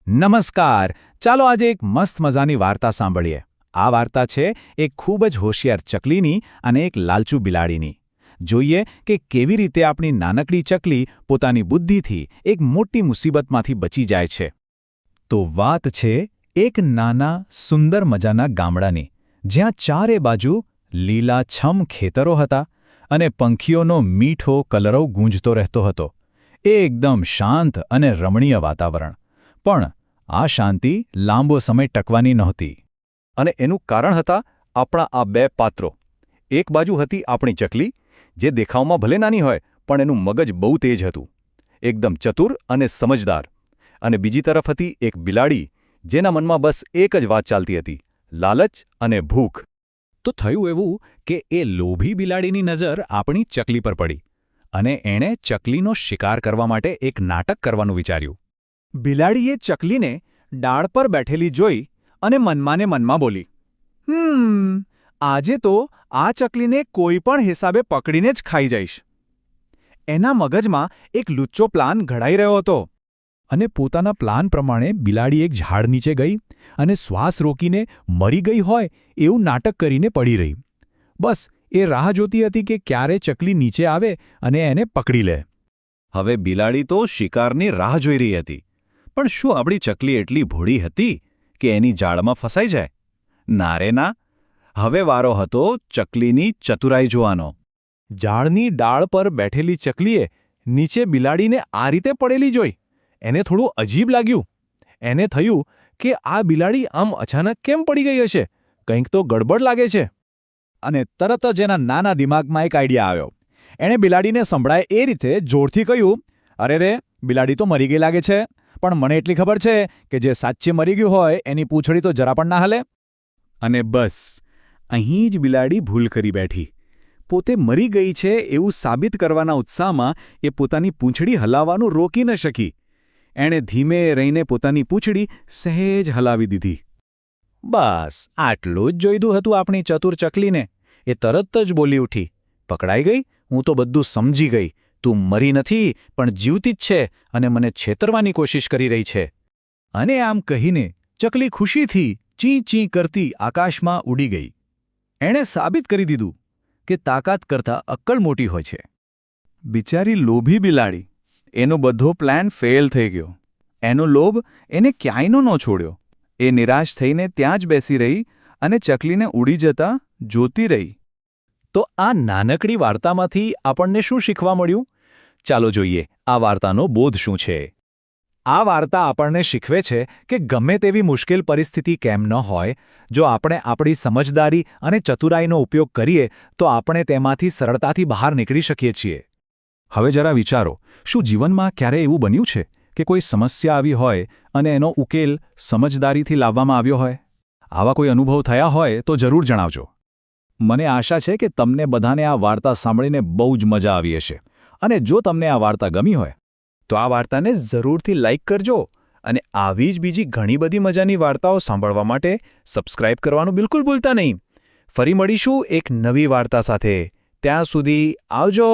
નમસ્કાર. ચાલો આજે એક મસ્ત મજાની વાર્તા સાંભળીએ. આ વાર્તા છે એક ખૂબ જ હોશિયાર ચકલીની અને એક લાલચુ બિલાડીની. જોઈએ કે કેવી રીતે આપણી નાનકડી ચકલી પોતાની બુદ્ધિથી એક મોટી મુસીબતમાંથી બચી જાય છે. તો વાત છે એક નાના સુંદર મજાના ગામડાની, જ્યાં ચારે બાજુ લીલાછમ ખેતરો હતા અને પંખીઓનો મીઠો કલરવ ગૂંજતો રહેતો હતો. એ એકદમ શાંત અને રમણીય વાતાવરણ. પણ આ શાંતિ લાંબો સમય ટકવાની નહોતી. અને એનું કારણ હતા આપણા આ બે પાત્રો. એક બાજુ હતી આપણી ચકલી, જે દેખાવમાં ભલે નાની હોય પણ એનું મગજ બહુ તેજ હતું, એકદમ ચતુર અને સમજદાર. અને બીજી તરફ હતી એક બિલાડી, જેના મનમાં બસ એક જ વાત ચાલતી હતી: લાલચ અને ભૂખ. તો થયું એવું કે એ લોભી બિલાડીની નજર આપણી ચકલી પર પડી અને એણે ચકલીનો શિકાર કરવા માટે એક નાટક કરવાનું વિચાર્યું. બિલાડીએ ચકલીને ડાળ પર બેઠેલી જોઈ અને મનમાં ને મનમાં બોલી, આજે તો આ ચકલીને કોઈ પણ હિસાબે પકડીને જ ખાઈ જઈશ. એના મગજમાં એક લુચ્ચો પ્લાન ઘડાઈ રહ્યો હતો. અને પોતાના પ્લાન પ્રમાણે બિલાડી એક ઝાડ નીચે ગઈ અને શ્વાસ રોકીને મરી ગઈ હોય એવું નાટક કરીને પડી રહી. બસ એ રાહ જોતી હતી કે ક્યારે ચકલી નીચે આવે અને એને પકડી લે. હવે બિલાડી તો શિકારની રાહ જોઈ રહી હતી. પણ શું આપણી ચકલી એટલી ભોળી હતી કે એની જાળમાં ફસાઈ જાય? ના રે ના. હવે વારો હતો ચકલીની ચતુરાઈ જોવાનો. ઝાડની ડાળ પર બેઠેલી ચકલીએ નીચે બિલાડીને આ રીતે પડેલી જોઈ એને થોડું અજીબ લાગ્યું. એને થયું કે આ બિલાડી આમ અચાનક કેમ પડી ગઈ હશે? કંઈક તો ગડબડ લાગે છે. અને તરત જ એના નાના દિમાગમાં એક આઈડિયા આવ્યો. એણે બિલાડીને સંભળાય એ રીતે જોરથી કહ્યું, અરે રે, બિલાડી તો મરી ગઈ લાગે છે, પણ મને એટલી ખબર છે કે જે સાચે મરી ગયું હોય એની પૂંછડી તો જરા પણ ના હલે. અને બસ અહીં જ બિલાડી ભૂલ કરી બેઠી. પોતે મરી ગઈ છે એવું સાબિત કરવાના ઉત્સાહમાં એ પોતાની પૂંછડી હલાવવાનું રોકી ન શકી. એણે ધીમે રહીને પોતાની પૂંછડી સહેજ હલાવી દીધી. બસ આટલું જ જોઈતું હતું આપણી ચતુર ચકલીને. એ તરત જ બોલી ઉઠી, પકડાઈ ગઈ? હું તો બધું સમજી ગઈ. તું મરી નથી પણ જીવતી જ છે અને મને છેતરવાની કોશિશ કરી રહી છે. અને આમ કહીને ચકલી ખુશીથી ચી ચી કરતી આકાશમાં ઉડી ગઈ. એણે સાબિત કરી દીધું કે તાકાત કરતાં અક્કલ મોટી હોય છે. બિચારી લોભી બિલાડી, એનો બધો પ્લાન ફેલ થઈ ગયો. એનો લોભ એને ક્યાંયનો ન છોડ્યો. એ નિરાશ થઈને ત્યાં જ બેસી રહી અને ચકલીને ઉડી જતા જોતી રહી. તો આ નાનકડી વાર્તામાંથી આપણને શું શીખવા મળ્યું? ચાલો જોઈએ આ વાર્તાનો બોધ શું છે. આ વાર્તા આપણને શીખવે છે કે ગમે તેવી મુશ્કેલ પરિસ્થિતિ કેમ ન હોય, જો આપણે આપણી સમજદારી અને ચતુરાઈનો ઉપયોગ કરીએ તો આપણે તેમાંથી સરળતાથી બહાર નીકળી શકીએ છીએ. હવે જરા વિચારો, શું જીવનમાં ક્યારે એવું બન્યું છે કે કોઈ સમસ્યા આવી હોય અને એનો ઉકેલ સમજદારીથી લાવવામાં આવ્યો હોય? આવા કોઈ અનુભવ થયા હોય તો જરૂર જણાવજો. મને આશા છે કે તમને બધાને આ વાર્તા સાંભળીને બહુ જ મજા આવી હશે. અને જો તમને આ વાર્તા ગમી હોય તો આ વાર્તાને જરૂરથી લાઇક કરજો અને આવી જ બીજી ઘણી બધી મજાની વાર્તાઓ સાંભળવા માટે સબસ્ક્રાઇબ કરવાનું બિલકુલ ભૂલતા નહીં. ફરી મળીશું એક નવી વાર્તા સાથે. ત્યાં સુધી આવજો.